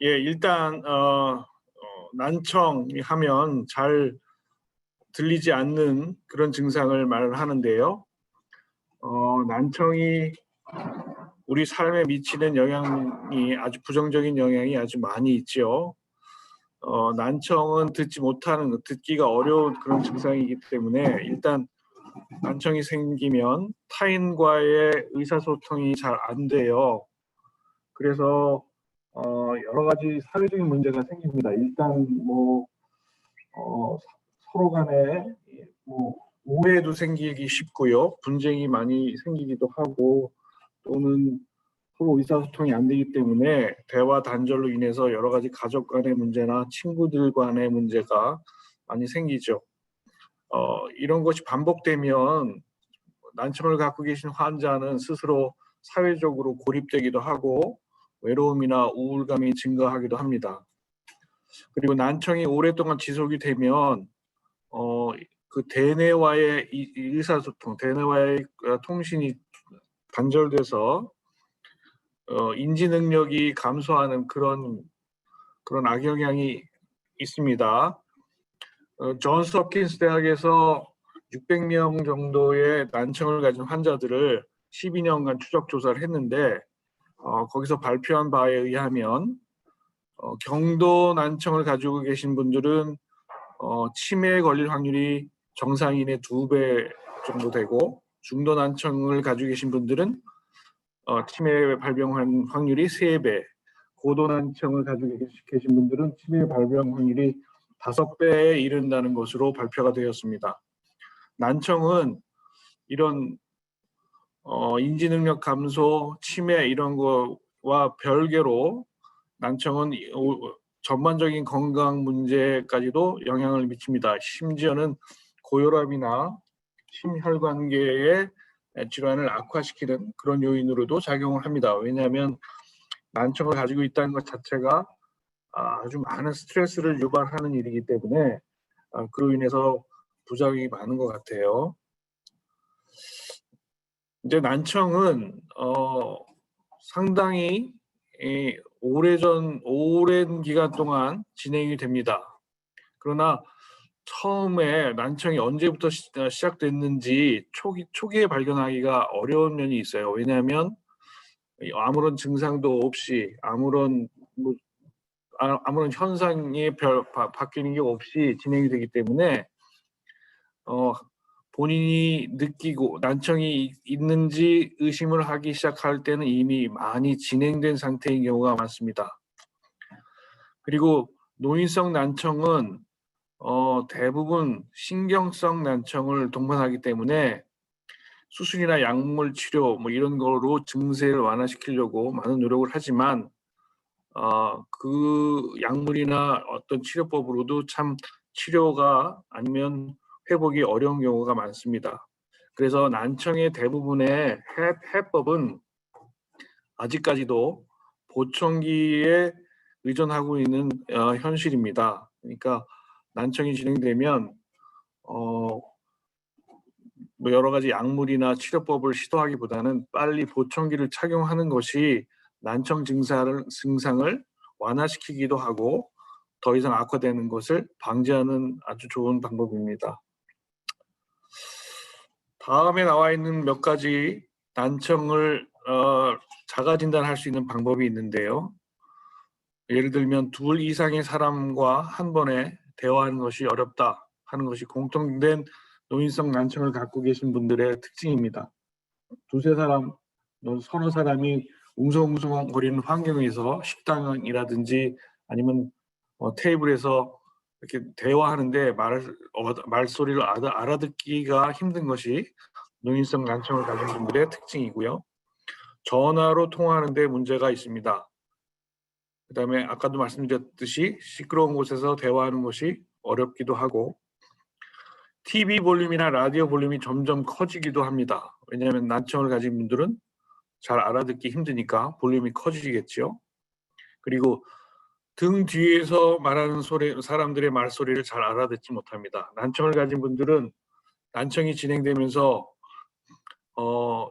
예, 일단 난청이 하면 잘 들리지 않는 그런 증상을 말하는데요. 난청이 우리 삶에 미치는 영향이 아주 부정적인 영향이 아주 많이 있죠. 난청은 듣기가 어려운 그런 증상이기 때문에 일단 난청이 생기면 타인과의 의사소통이 잘 안 돼요. 그래서 여러 가지 사회적인 문제가 생깁니다. 일단 서로 간에 오해도 생기기 쉽고요. 분쟁이 많이 생기기도 하고 또는 서로 의사소통이 안 되기 때문에 대화 단절로 인해서 여러 가지 가족 간의 문제나 친구들 간의 문제가 많이 생기죠. 이런 것이 반복되면 난청을 갖고 계신 환자는 스스로 사회적으로 고립되기도 하고 외로움이나 우울감이 증가하기도 합니다. 그리고 난청이 오랫동안 지속이 되면 그 대뇌와의 의사소통, 대뇌와의 통신이 단절돼서 인지 능력이 감소하는 그런 악영향이 있습니다. 존스 홉킨스 대학에서 600명 정도의 난청을 가진 환자들을 12년간 추적 조사를 했는데 거기서 발표한 바에 의하면 경도 난청을 가지고 계신 분들은 치매에 걸릴 확률이 정상인의 2배 정도 되고 중도 난청을 가지고 계신 분들은 치매 발병 확률이 3배, 고도 난청을 가지고 계신 분들은 치매 발병 확률이 5배에 이른다는 것으로 발표가 되었습니다. 난청은 이런 인지 능력 감소, 치매 이런 거와 별개로 난청은 전반적인 건강 문제까지도 영향을 미칩니다. 심지어는 고혈압이나 심혈관계의 질환을 악화시키는 그런 요인으로도 작용을 합니다. 왜냐하면 난청을 가지고 있다는 것 자체가 아주 많은 스트레스를 유발하는 일이기 때문에 그로 인해서 부작용이 많은 것 같아요. 이제 난청은 상당히 오랜 기간 동안 진행이 됩니다. 그러나 처음에 난청이 언제부터 시작됐는지 초기에 발견하기가 어려운 면이 있어요. 왜냐하면 아무런 증상도 없이 아무런 현상이 바뀌는 게 없이 진행이 되기 때문에 본인이 느끼고 난청이 있는지 의심을 하기 시작할 때는 이미 많이 진행된 상태인 경우가 많습니다. 그리고 노인성 난청은 대부분 신경성 난청을 동반하기 때문에 수술이나 약물 치료 이런 거로 증세를 완화시키려고 많은 노력을 하지만 그 약물이나 어떤 치료법으로도 참 치료가 아니면 회복이 어려운 경우가 많습니다. 그래서 난청의 대부분의 해법은 아직까지도 보청기에 의존하고 있는 현실입니다. 그러니까 난청이 진행되면 여러 가지 약물이나 치료법을 시도하기보다는 빨리 보청기를 착용하는 것이 난청 증상을 완화시키기도 하고 더 이상 악화되는 것을 방지하는 아주 좋은 방법입니다. 다음에 나와 있는 몇 가지 난청을 자가 진단할 수 있는 방법이 있는데요. 예를 들면 2 이상의 사람과 한 번에 대화하는 것이 어렵다 하는 것이 공통된 노인성 난청을 갖고 계신 분들의 특징입니다. 2-3 사람, 서너 사람이 웅성웅성거리는 환경에서 식당이라든지 아니면 테이블에서 이렇게 대화하는데 말소리를 알아듣기가 힘든 것이 노인성 난청을 가진 분들의 특징이고요. 전화로 통화하는데 문제가 있습니다. 그다음에 아까도 말씀드렸듯이 시끄러운 곳에서 대화하는 것이 어렵기도 하고 TV 볼륨이나 라디오 볼륨이 점점 커지기도 합니다. 왜냐하면 난청을 가진 분들은 잘 알아듣기 힘드니까 볼륨이 커지겠죠. 그리고 등 뒤에서 말하는 사람들의 말소리를 잘 알아듣지 못합니다. 난청을 가진 분들은 난청이 진행되면서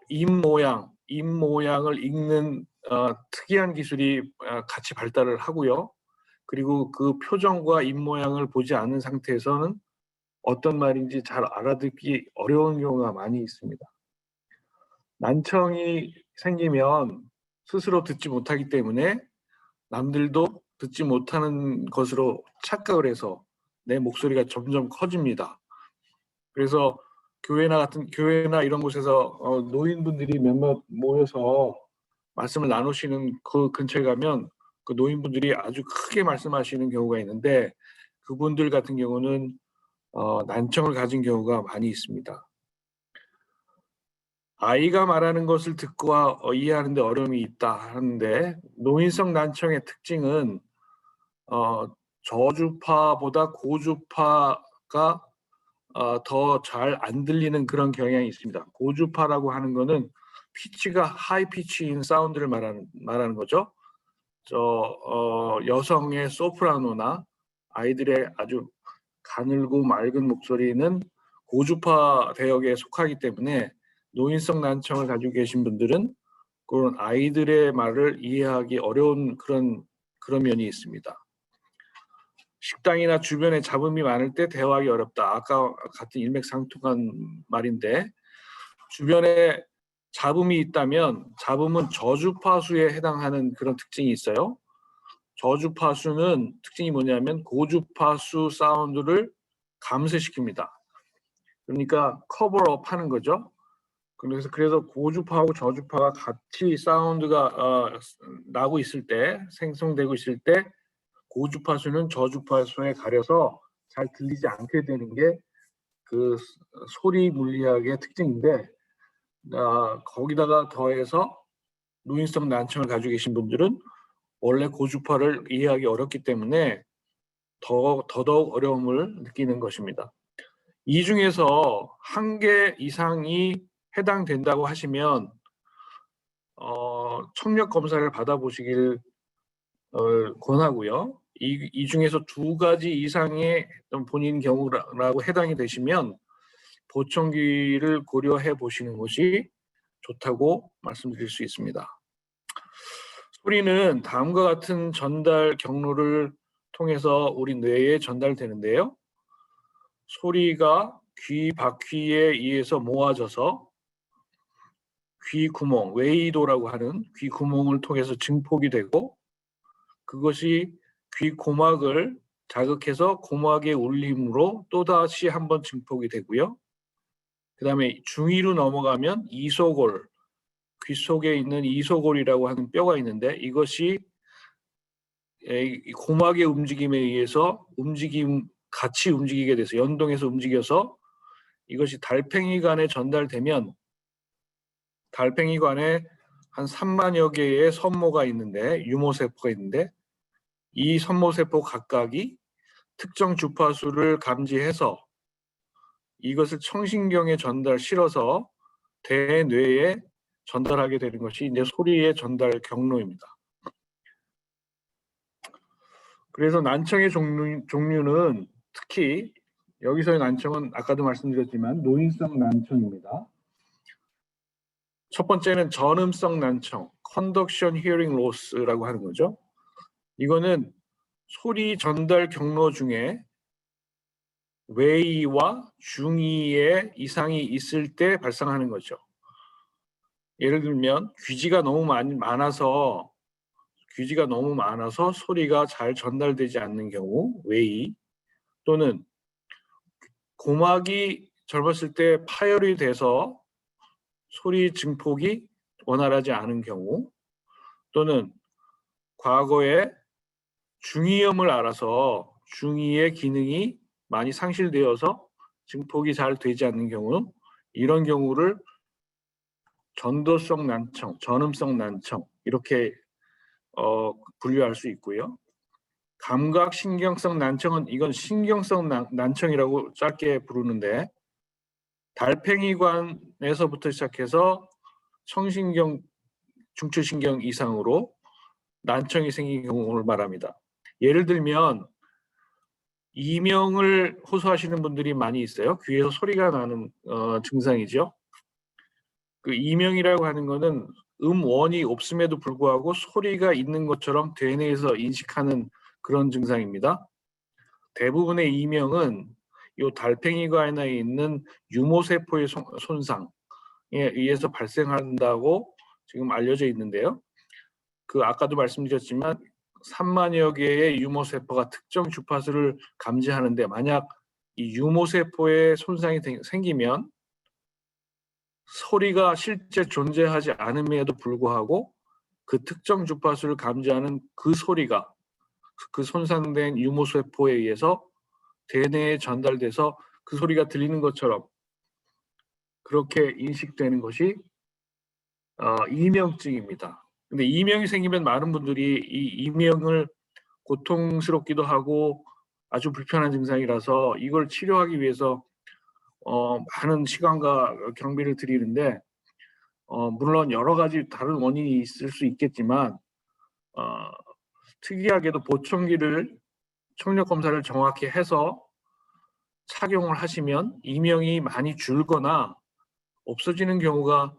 입 모양을 읽는 특이한 기술이 같이 발달을 하고요. 그리고 그 표정과 입모양을 보지 않은 상태에서는 어떤 말인지 잘 알아듣기 어려운 경우가 많이 있습니다. 난청이 생기면 스스로 듣지 못하기 때문에 남들도 듣지 못하는 것으로 착각을 해서 내 목소리가 점점 커집니다. 그래서 교회나 이런 곳에서 노인분들이 몇몇 모여서 말씀을 나누시는 그 근처에 가면 그 노인분들이 아주 크게 말씀하시는 경우가 있는데, 그분들 같은 경우는 난청을 가진 경우가 많이 있습니다. 아이가 말하는 것을 듣고 이해하는 데 어려움이 있다 하는데, 노인성 난청의 특징은 저주파보다 고주파가 더 잘 안 들리는 그런 경향이 있습니다. 고주파라고 하는 거는 피치가 하이 피치인 사운드를 말하는 거죠. 여성의 소프라노나 아이들의 아주 가늘고 맑은 목소리는 고주파 대역에 속하기 때문에 노인성 난청을 가지고 계신 분들은 그런 아이들의 말을 이해하기 어려운 그런 면이 있습니다. 식당이나 주변에 잡음이 많을 때 대화하기 어렵다. 아까 같은 일맥상통한 말인데, 주변에 잡음이 있다면 잡음은 저주파수에 해당하는 그런 특징이 있어요. 저주파수는 특징이 뭐냐면 고주파수 사운드를 감쇄시킵니다. 그러니까 커버업 하는 거죠. 그래서 고주파하고 저주파가 같이 사운드가 나고 있을 때, 생성되고 있을 때 고주파수는 저주파수에 가려서 잘 들리지 않게 되는 게 그 소리 물리학의 특징인데, 거기다가 더해서 노인성 난청을 가지고 계신 분들은 원래 고주파를 이해하기 어렵기 때문에 더더욱 어려움을 느끼는 것입니다. 이 중에서 한 개 이상이 해당된다고 하시면 청력 검사를 받아보시길 권하고요. 이 중에서 두 가지 이상의 본인 경우라고 해당이 되시면 보청기를 고려해 보시는 것이 좋다고 말씀드릴 수 있습니다. 소리는 다음과 같은 전달 경로를 통해서 우리 뇌에 전달되는데요. 소리가 귀 바퀴에 의해서 모아져서 귀 구멍, 웨이도라고 하는 귀 구멍을 통해서 증폭이 되고, 그것이 귀 고막을 자극해서 고막의 울림으로 또다시 한번 증폭이 되고요. 그 다음에 중위로 넘어가면 이소골, 귀 속에 있는 이소골이라고 하는 뼈가 있는데, 이것이 고막의 움직임에 의해서 같이 움직이게 돼서 연동해서 움직여서 이것이 달팽이관에 전달되면, 달팽이관에 한 3만여 개의 섬모가 있는데, 유모세포가 있는데, 이 섬모세포 각각이 특정 주파수를 감지해서 이것을 청신경에 실어서 대뇌에 전달하게 되는 것이 이제 소리의 전달 경로입니다. 그래서 난청의 종류는 특히 여기서의 난청은 아까도 말씀드렸지만 노인성 난청입니다. 첫 번째는 전음성 난청, Conduction Hearing Loss라고 하는 거죠. 이거는 소리 전달 경로 중에 외이와 중이의 이상이 있을 때 발생하는 거죠. 예를 들면 귀지가 너무 많아서 소리가 잘 전달되지 않는 경우, 외이, 또는 고막이 젊었을 때 파열이 돼서 소리 증폭이 원활하지 않은 경우, 또는 과거에 중이염을 앓아서 중이의 기능이 많이 상실되어서 증폭이 잘 되지 않는 경우, 이런 경우를 전도성 난청, 전음성 난청 이렇게 분류할 수 있고요. 감각신경성 난청은 이건 신경성 난청이라고 짧게 부르는데, 달팽이관에서부터 시작해서 청신경, 중추신경 이상으로 난청이 생긴 경우를 말합니다. 예를 들면 이명을 호소하시는 분들이 많이 있어요. 귀에서 소리가 나는 증상이죠. 그 이명이라고 하는 거는 음원이 없음에도 불구하고 소리가 있는 것처럼 대뇌에서 인식하는 그런 증상입니다. 대부분의 이명은 이 달팽이관에 있는 유모세포의 손상에 의해서 발생한다고 지금 알려져 있는데요. 아까도 말씀드렸지만 3만여 개의 유모세포가 특정 주파수를 감지하는데, 만약 이 유모세포에 손상이 생기면 소리가 실제 존재하지 않음에도 불구하고 그 특정 주파수를 감지하는 그 소리가 그 손상된 유모세포에 의해서 대뇌에 전달돼서 그 소리가 들리는 것처럼 그렇게 인식되는 것이 이명증입니다. 근데 이명이 생기면 많은 분들이 이 이명을 고통스럽기도 하고 아주 불편한 증상이라서 이걸 치료하기 위해서 많은 시간과 경비를 들이는데, 물론 여러 가지 다른 원인이 있을 수 있겠지만 특이하게도 보청기를 청력 검사를 정확히 해서 착용을 하시면 이명이 많이 줄거나 없어지는 경우가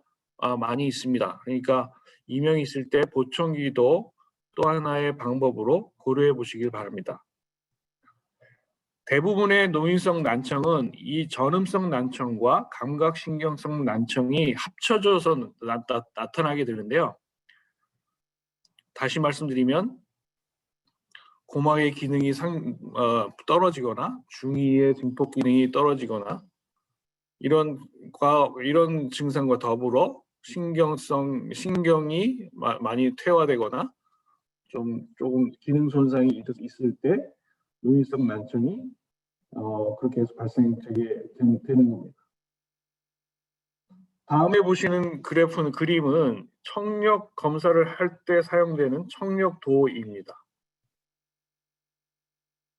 많이 있습니다. 그러니까 이명이 있을 때 보청기도 또 하나의 방법으로 고려해 보시길 바랍니다. 대부분의 노인성 난청은 이 전음성 난청과 감각신경성 난청이 합쳐져서 나타나게 되는데요. 다시 말씀드리면 고막의 기능이 떨어지거나 중이의 증폭 기능이 떨어지거나 이런 증상과 더불어 신경이 많이 퇴화되거나 조금 기능 손상이 있을 때 노인성 난청이 그렇게 해서 발생되게 되는 겁니다. 다음에 보시는 그림은 청력 검사를 할 때 사용되는 청력도입니다.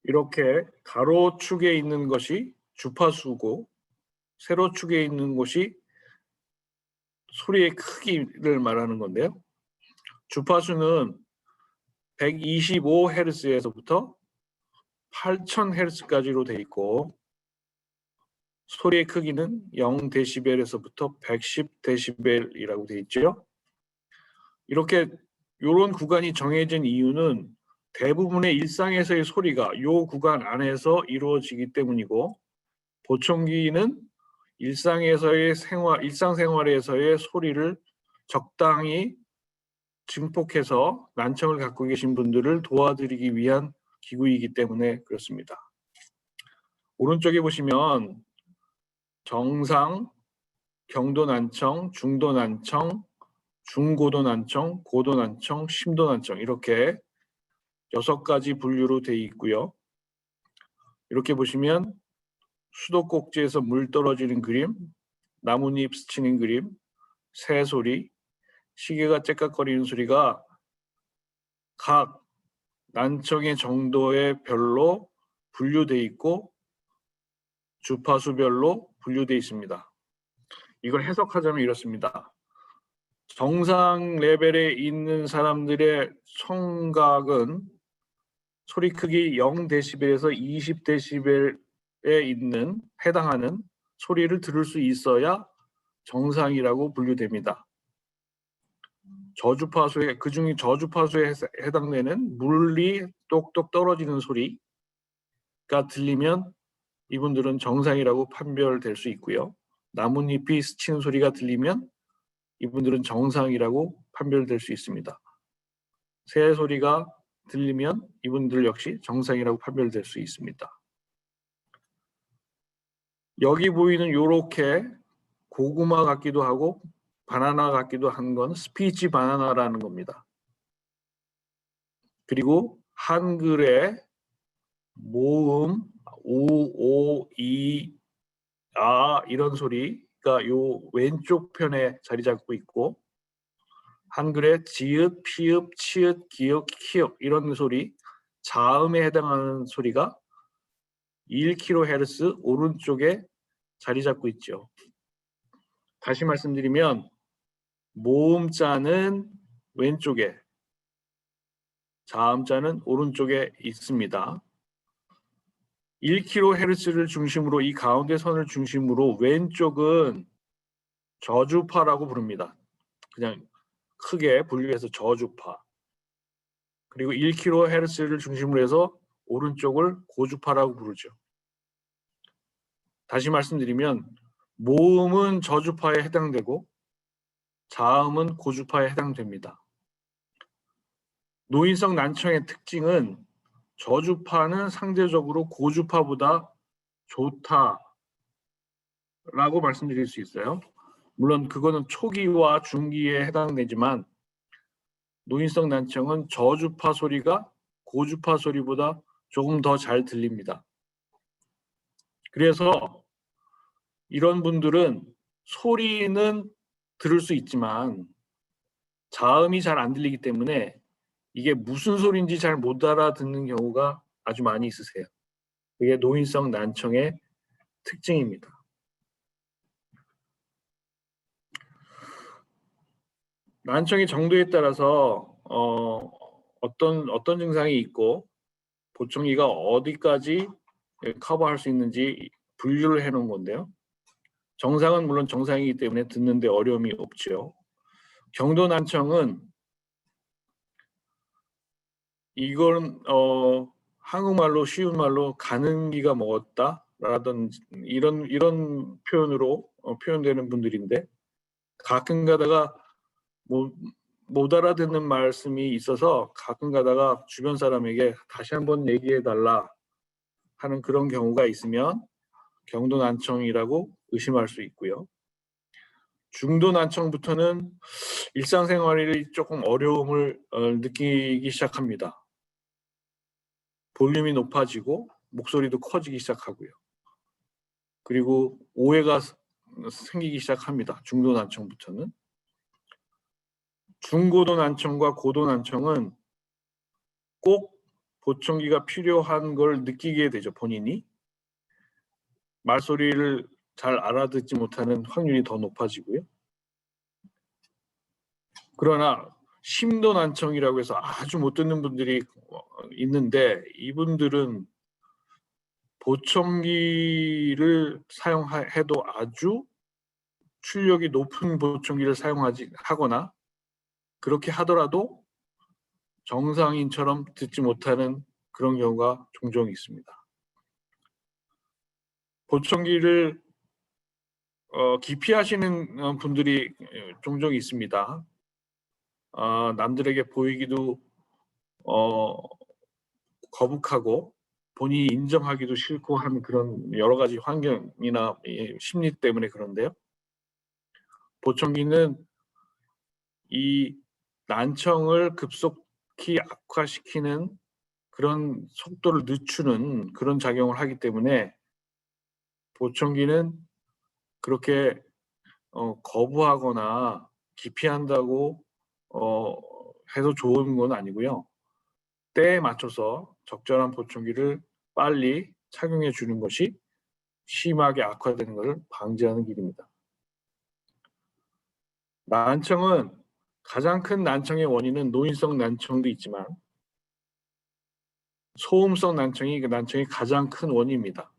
이렇게 가로축에 있는 것이 주파수고 세로축에 있는 것이 소리의 크기를 말하는 건데요. 주파수는 125Hz에서부터 8000Hz까지로 되어 있고, 소리의 크기는 0dB에서부터 110dB이라고 되어 있죠. 이런 구간이 정해진 이유는 대부분의 일상에서의 소리가 이 구간 안에서 이루어지기 때문이고, 보청기는 일상생활에서의 소리를 적당히 증폭해서 난청을 갖고 계신 분들을 도와드리기 위한 기구이기 때문에 그렇습니다. 오른쪽에 보시면 정상, 경도 난청, 중도 난청, 중고도 난청, 고도 난청, 심도 난청, 이렇게 6가지 분류로 되어 있고요. 이렇게 보시면 수도꼭지에서 물 떨어지는 그림, 나뭇잎 스치는 그림, 새소리, 시계가 째깍거리는 소리가 각 난청의 정도에 별로 분류되어 있고 주파수별로 분류되어 있습니다. 이걸 해석하자면 이렇습니다. 정상 레벨에 있는 사람들의 청각은 소리 크기 0dB에서 20dB에 해당하는 소리를 들을 수 있어야 정상이라고 분류됩니다. 그중에 저주파수에 해당되는 물이 똑똑 떨어지는 소리가 들리면 이분들은 정상이라고 판별될 수 있고요. 나뭇잎이 스치는 소리가 들리면 이분들은 정상이라고 판별될 수 있습니다. 새 소리가 들리면 이분들 역시 정상이라고 판별될 수 있습니다. 여기 보이는 이렇게 고구마 같기도 하고 바나나 같기도 한 건 스피치 바나나라는 겁니다. 그리고 한글의 모음, 오, 오, 이, 아 이런 소리가 요 왼쪽 편에 자리 잡고 있고, 한글의 지읒, 피읒, 치읒, 기역, 키역 이런 소리, 자음에 해당하는 소리가 1kHz 오른쪽에 자리 잡고 있죠. 다시 말씀드리면 모음자는 왼쪽에, 자음자는 오른쪽에 있습니다. 1kHz를 중심으로, 이 가운데 선을 중심으로 왼쪽은 저주파라고 부릅니다. 그냥 크게 분류해서 저주파, 그리고 1kHz를 중심으로 해서 오른쪽을 고주파라고 부르죠. 다시 말씀드리면 모음은 저주파에 해당되고 자음은 고주파에 해당됩니다. 노인성 난청의 특징은 저주파는 상대적으로 고주파보다 좋다라고 말씀드릴 수 있어요. 물론 그거는 초기와 중기에 해당되지만 노인성 난청은 저주파 소리가 고주파 소리보다 조금 더 잘 들립니다. 그래서 이런 분들은 소리는 들을 수 있지만 자음이 잘 안 들리기 때문에 이게 무슨 소리인지 잘 못 알아듣는 경우가 아주 많이 있으세요. 그게 노인성 난청의 특징입니다. 난청의 정도에 따라서 어떤 증상이 있고 보청기가 어디까지 커버할 수 있는지 분류를 해놓은 건데요. 정상은 물론 정상이기 때문에 듣는데 어려움이 없죠. 경도 난청은 이건 한국말로 쉬운 말로 가는기가 먹었다라든지 이런 표현으로 표현되는 분들인데 가끔 가다가 못 알아듣는 말씀이 있어서 가끔 가다가 주변 사람에게 다시 한번 얘기해 달라 하는 그런 경우가 있으면 경도 난청이라고 의심할 수 있고요. 중도 난청부터는 일상생활이 조금 어려움을 느끼기 시작합니다. 볼륨이 높아지고 목소리도 커지기 시작하고요. 그리고 오해가 생기기 시작합니다. 중도 난청부터는. 중고도 난청과 고도 난청은 꼭 보청기가 필요한 걸 느끼게 되죠. 본인이. 말소리를 잘 알아듣지 못하는 확률이 더 높아지고요. 그러나 심도 난청이라고 해서 아주 못 듣는 분들이 있는데 이분들은 보청기를 사용해도 아주 출력이 높은 보청기를 하거나 그렇게 하더라도 정상인처럼 듣지 못하는 그런 경우가 종종 있습니다. 보청기를 기피하시는 분들이 종종 있습니다. 남들에게 보이기도 거북하고 본인이 인정하기도 싫고 하는 그런 여러 가지 환경이나 심리 때문에 그런데요. 보청기는 이 난청을 급속히 악화시키는 그런 속도를 늦추는 그런 작용을 하기 때문에 보청기는 그렇게 거부하거나 기피한다고 해서 좋은 건 아니고요. 때에 맞춰서 적절한 보청기를 빨리 착용해 주는 것이 심하게 악화되는 것을 방지하는 길입니다. 난청은 가장 큰 난청의 원인은 노인성 난청도 있지만 소음성 난청이 그 난청의 가장 큰 원인입니다.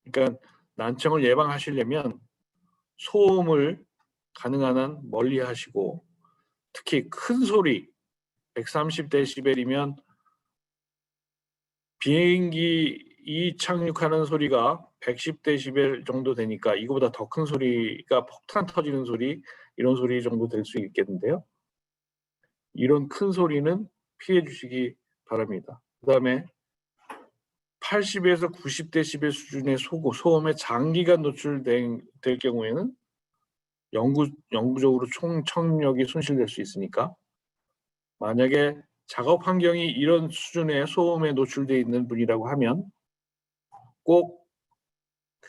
그러니까 난청을 예방하시려면 소음을 가능한 한 멀리 하시고 특히 큰 소리 130dB이면 비행기 착륙하는 소리가 110dB 정도 되니까 이거보다 더 큰 소리가 폭탄 터지는 소리 이런 소리 정도 될 수 있겠는데요. 이런 큰 소리는 피해 주시기 바랍니다. 그 다음에 80에서 90dB 수준의 소음에 장기간 노출될 경우에는 영구적으로 청력이 손실될 수 있으니까 만약에 작업 환경이 이런 수준의 소음에 노출되어 있는 분이라고 하면 꼭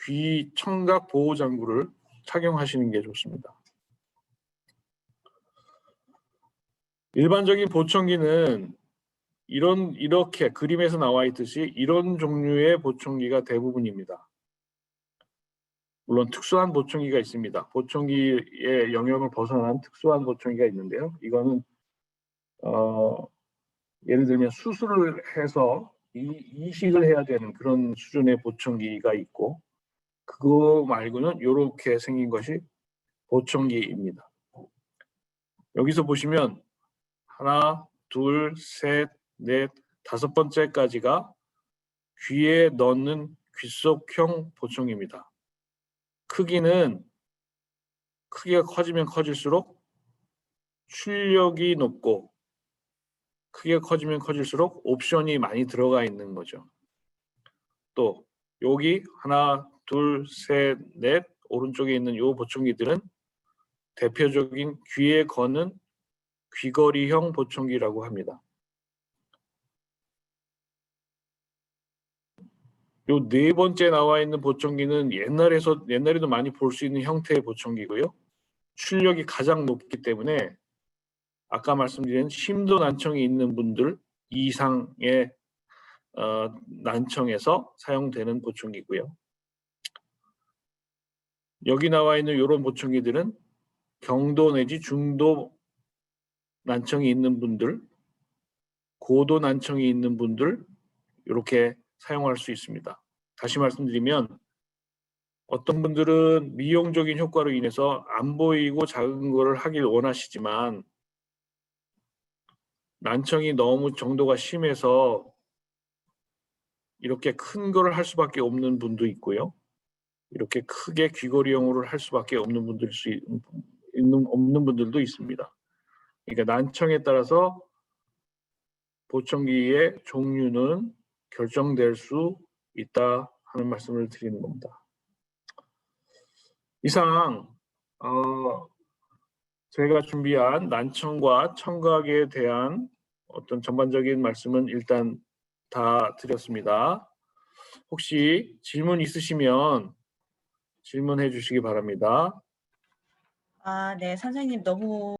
귀 청각 보호 장구를 착용하시는 게 좋습니다. 일반적인 보청기는 이렇게 그림에서 나와 있듯이 이런 종류의 보청기가 대부분입니다. 물론 특수한 보청기가 있습니다. 보청기의 영역을 벗어난 특수한 보청기가 있는데요. 이거는 예를 들면 수술을 해서 이식을 해야 되는 그런 수준의 보청기가 있고 그거 말고는 이렇게 생긴 것이 보청기입니다. 여기서 보시면 하나, 둘, 셋, 넷, 다섯 번째까지가 귀에 넣는 귓속형 보청기입니다. 크기가 커지면 커질수록 출력이 높고 크기가 커지면 커질수록 옵션이 많이 들어가 있는 거죠. 또 여기 하나, 둘, 셋, 넷 오른쪽에 있는 이 보청기들은 대표적인 귀에 거는 귀걸이형 보청기라고 합니다. 요 네 번째 나와 있는 보청기는 옛날에도 많이 볼 수 있는 형태의 보청기고요. 출력이 가장 높기 때문에 아까 말씀드린 심도 난청이 있는 분들 이상의 난청에서 사용되는 보청기고요. 여기 나와 있는 이런 보청기들은 경도 내지 중도 난청이 있는 분들, 고도 난청이 있는 분들 이렇게 사용할 수 있습니다. 다시 말씀드리면 어떤 분들은 미용적인 효과로 인해서 안 보이고 작은 거를 하길 원하시지만 난청이 너무 정도가 심해서 이렇게 큰 거를 할 수밖에 없는 분도 있고요. 이렇게 크게 귀걸이형으로 할 수밖에 없는 없는 분들도 있습니다. 그러니까 난청에 따라서 보청기의 종류는 결정될 수 있다 하는 말씀을 드리는 겁니다. 이상 저희가 준비한 난청과 청각에 대한 어떤 전반적인 말씀은 일단 다 드렸습니다. 혹시 질문 있으시면 질문해 주시기 바랍니다. 네, 선생님 너무